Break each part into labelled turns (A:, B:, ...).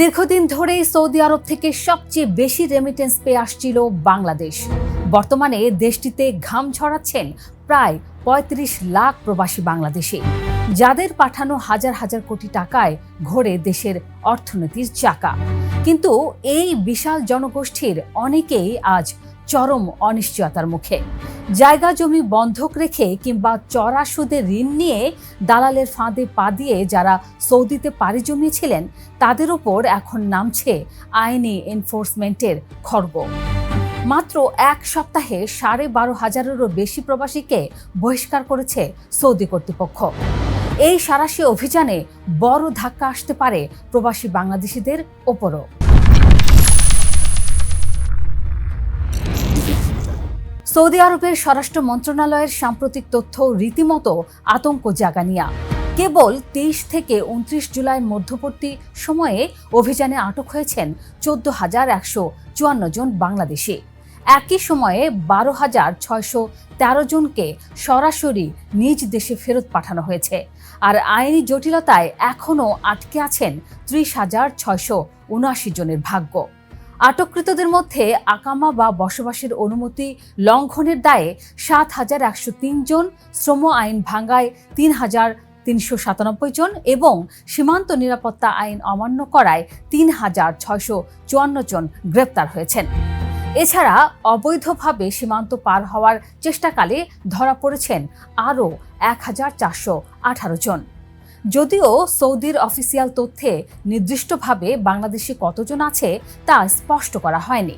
A: দীর্ঘদিন ধরেই সৌদি আরব থেকে সবচেয়ে বেশি রেমিটেন্স পেয়ে আসছিল বাংলাদেশ। বর্তমানে দেশটিতে ঘাম ঝরাচ্ছেন প্রায় ৩৫ লাখ প্রবাসী বাংলাদেশি, যাদের পাঠানো হাজার হাজার কোটি টাকায় ঘোরে দেশের অর্থনীতির চাকা। কিন্তু এই বিশাল জনগোষ্ঠীর অনেকেই আজ চরম অনিশ্চয়তার মুখে। জায়গা জমি বন্ধক রেখে কিংবা চড়া সুদে ঋণ নিয়ে দালালের ফাঁদে পা দিয়ে যারা সৌদিতে পাড়ি জমিয়েছিলেন, তাদের ওপর এখন নামছে আইনি এনফোর্সমেন্টের খড়গ। মাত্র এক সপ্তাহে ১২,৫০০-এরও বেশি প্রবাসীকে বহিষ্কার করেছে সৌদি কর্তৃপক্ষ। এই সাঁড়াশি অভিযানে বড় ধাক্কা আসতে পারে প্রবাসী বাংলাদেশিদের ওপরও। সৌদি আরবের স্বরাষ্ট্র মন্ত্রণালয়ের সাম্প্রতিক তথ্য রীতিমতো আতঙ্ক জাগানিয়া। কেবল ২৩ থেকে ২৯ জুলাইয়ের মধ্যবর্তী সময়ে অভিযানে আটক হয়েছেন ১৪,১৫৪ জন বাংলাদেশি। একই সময়ে ১২,৬১৩ জনকে সরাসরি নিজ দেশে ফেরত পাঠানো হয়েছে। আর আইনি জটিলতায় এখনও আটকে আছেন ৩০,৬৭৯ জনের ভাগ্য। আটককৃতদের মধ্যে আকামা বা বসবাসের অনুমতি লঙ্ঘনের দায়ে ৭,১০৩ জন, শ্রম আইন ভাঙায় ৩,৩৯৭ জন এবং সীমান্ত নিরাপত্তা আইন অমান্য করায় ৩,৬৫৪ জন গ্রেপ্তার হয়েছেন। এছাড়া অবৈধভাবে সীমান্ত পার হওয়ার চেষ্টাকালে ধরা পড়েছেন আরও ১,৪১৮ জন। যদিও সৌদির অফিসিয়াল তথ্যে নির্দিষ্টভাবে বাংলাদেশি কতজন আছে তা স্পষ্ট করা হয়নি।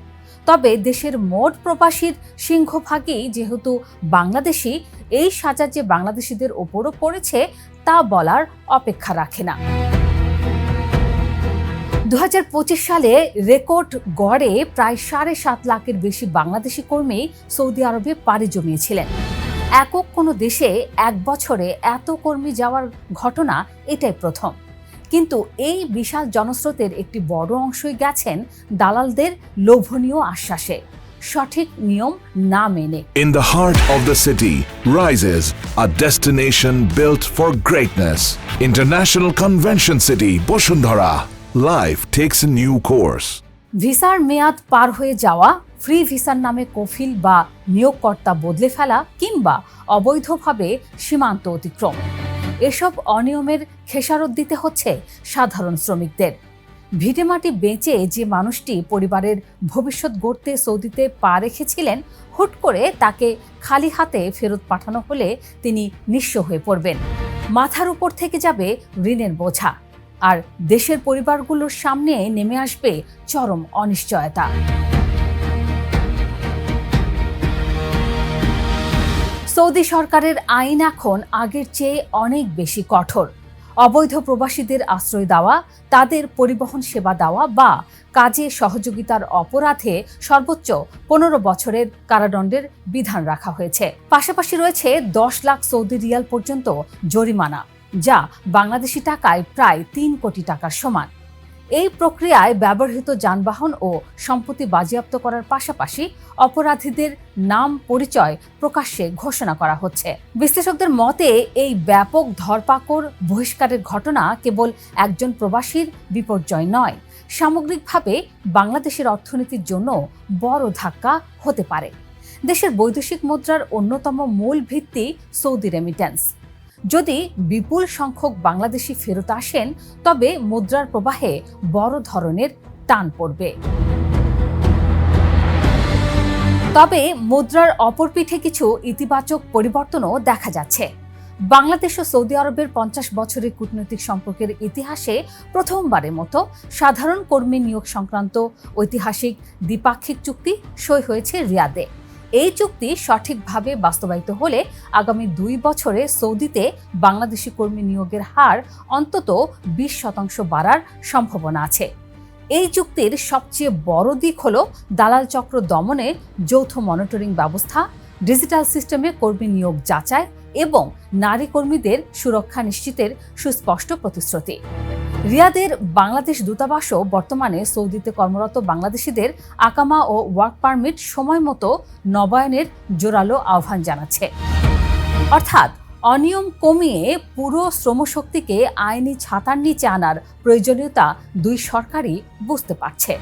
A: তবে দেশের মোট প্রবাসীর সিংহভাগই যেহেতু বাংলাদেশি, এই সাজা যে বাংলাদেশিদের ওপরও পড়েছে তা বলার অপেক্ষা রাখে না। ২০২৫ সালে রেকর্ড গড়ে প্রায় ৭.৫ লাখের বেশি বাংলাদেশি কর্মী সৌদি আরবে পাড়ি জমিয়েছিলেন। একক কোনো দেশে এক বছরে এত কর্মী যাওয়ার ঘটনা এটাই প্রথম। কিন্তু এই বিশাল জনস্রোতের একটি বড় অংশই গেছেন দালালদের লোভনীয় আশ্বাসে, সঠিক নিয়ম না মেনে।
B: In the heart of the city rises a destination built for greatness. International Convention City, Bosundhara. Life takes a new course.
A: ভিসার মেয়াদ পার হয়ে যাওয়া, ফ্রি ভিসার নামে কফিল বা নিয়োগকর্তা বদলে ফেলা কিংবা অবৈধভাবে সীমান্ত অতিক্রম, এসব অনিয়মের খেসারত দিতে হচ্ছে সাধারণ শ্রমিকদের। ভিটেমাটি বেঁচে যে মানুষটি পরিবারের ভবিষ্যৎ গড়তে সৌদিতে পা রেখেছিলেন, হুট করে তাকে খালি হাতে ফেরত পাঠানো হলে তিনি নিঃস্ব হয়ে পড়বেন। মাথার উপর থেকে যাবে ঋণের বোঝা, আর দেশের পরিবারগুলোর সামনে নেমে আসবে চরম অনিশ্চয়তা। সৌদি সরকারের আইন এখন আগের চেয়ে অনেক বেশি কঠোর। অবৈধ প্রবাসীদের আশ্রয় দেওয়া, তাদের পরিবহন সেবা দেওয়া বা কাজে সহযোগিতার অপরাধে সর্বোচ্চ ১৫ বছরের কারাদণ্ডের বিধান রাখা হয়েছে। পাশাপাশি রয়েছে ১০ লাখ সৌদি রিয়াল পর্যন্ত জরিমানা, যা বাংলাদেশি টাকায় প্রায় ৩ কোটি টাকার সমান। এই প্রক্রিয়ায় ব্যবহৃত যানবাহন ও সম্পত্তি বাজেয়াপ্ত করার পাশাপাশি অপরাধীদের নাম পরিচয় প্রকাশ্যে ঘোষণা করা হচ্ছে। বিশ্লেষকদের মতে এই ব্যাপক ধরপাকড় বহিষ্কারের ঘটনা কেবল একজন প্রবাসীর বিপর্যয় নয়, সামগ্রিকভাবে বাংলাদেশের অর্থনীতির জন্য বড় ধাক্কা হতে পারে। দেশের বৈদেশিক মুদ্রার অন্যতম মূল ভিত্তি সৌদি রেমিটেন্স। যদি বিপুল সংখ্যক বাংলাদেশি ফেরত আসেন, তবে মুদ্রার প্রবাহে বড় ধরনের টান পড়বে। তবে মুদ্রার অপর পিঠে কিছু ইতিবাচক পরিবর্তনও দেখা যাচ্ছে। বাংলাদেশ ও সৌদি আরবের ৫০ বছরের কূটনৈতিক সম্পর্কের ইতিহাসে প্রথমবারের মতো সাধারণ কর্মী নিয়োগ সংক্রান্ত ঐতিহাসিক দ্বিপাক্ষিক চুক্তি সই হয়েছে রিয়াদে। এই চুক্তি সঠিকভাবে বাস্তবায়িত হলে আগামী ২ বছরে সৌদিতে বাংলাদেশি কর্মী নিয়োগের হার অন্তত ২০% বাড়ার সম্ভাবনা আছে। এই চুক্তির সবচেয়ে বড় দিক হল দালাল চক্র দমনে যৌথ মনিটরিং ব্যবস্থা, ডিজিটাল সিস্টেমে কর্মী নিয়োগ যাচাই এবং নারী কর্মীদের সুরক্ষা নিশ্চিতের সুস্পষ্ট প্রতিশ্রুতি। রিয়াদের বাংলাদেশ দূতাবাসও বর্তমানে সৌদিতে কর্মরত বাংলাদেশিদের আকামা ও ওয়ার্ক পারমিট সময় মতো নবায়নের জোরালো আহ্বান জানাচ্ছে। অর্থাৎ অনিয়ম কমিয়ে পুরো শ্রমশক্তিকে আইনি ছাতার নিচে আনার প্রয়োজনীয়তা দুই সরকারই বুঝতে পারছে।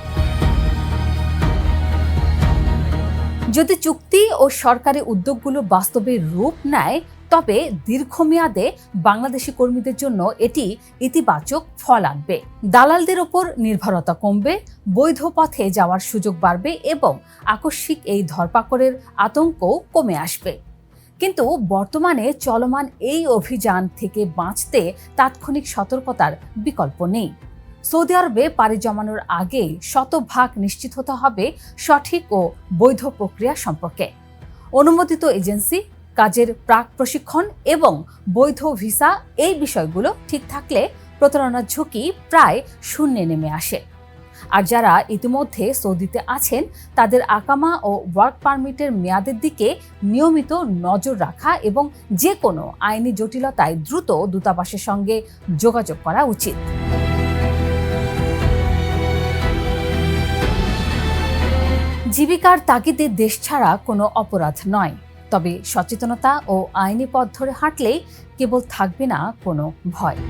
A: যদি চুক্তি ও সরকারি উদ্যোগগুলো বাস্তবে রূপ নেয়, তবে দীর্ঘমেয়াদে বাংলাদেশি কর্মীদের জন্য এটি ইতিবাচক ফল আনবে। দালালদের ওপর নির্ভরতা কমবে, বৈধ পথে যাওয়ার সুযোগ বাড়বে এবং আকস্মিক এই ধরপাকড়ের আতঙ্কও কমে আসবে। কিন্তু বর্তমানে চলমান এই অভিযান থেকে বাঁচতে তাৎক্ষণিক সতর্কতার বিকল্প নেই। সৌদি আরবে পাড়ি জমানোর আগে শতভাগ নিশ্চিত হতে হবে সঠিক ও বৈধ প্রক্রিয়া সম্পর্কে। অনুমোদিত এজেন্সি, কাজের প্রাক প্রশিক্ষণ এবং বৈধ ভিসা, এই বিষয়গুলো ঠিক থাকলে প্রতারণার ঝুঁকি প্রায় শূন্যে নেমে আসে। আর যারা ইতিমধ্যে সৌদিতে আছেন, তাদের আকামা ও ওয়ার্ক পারমিটের মেয়াদের দিকে নিয়মিত নজর রাখা এবং যে কোনো আইনি জটিলতায় দ্রুত দূতাবাসের সঙ্গে যোগাযোগ করা উচিত। জীবিকার তাগিদে দেশ ছাড়া কোনো অপরাধ নয়, তবে সচেতনতা ও আইনি পথ ধরে হাঁটলেই কেবল থাকবে না কোনো ভয়।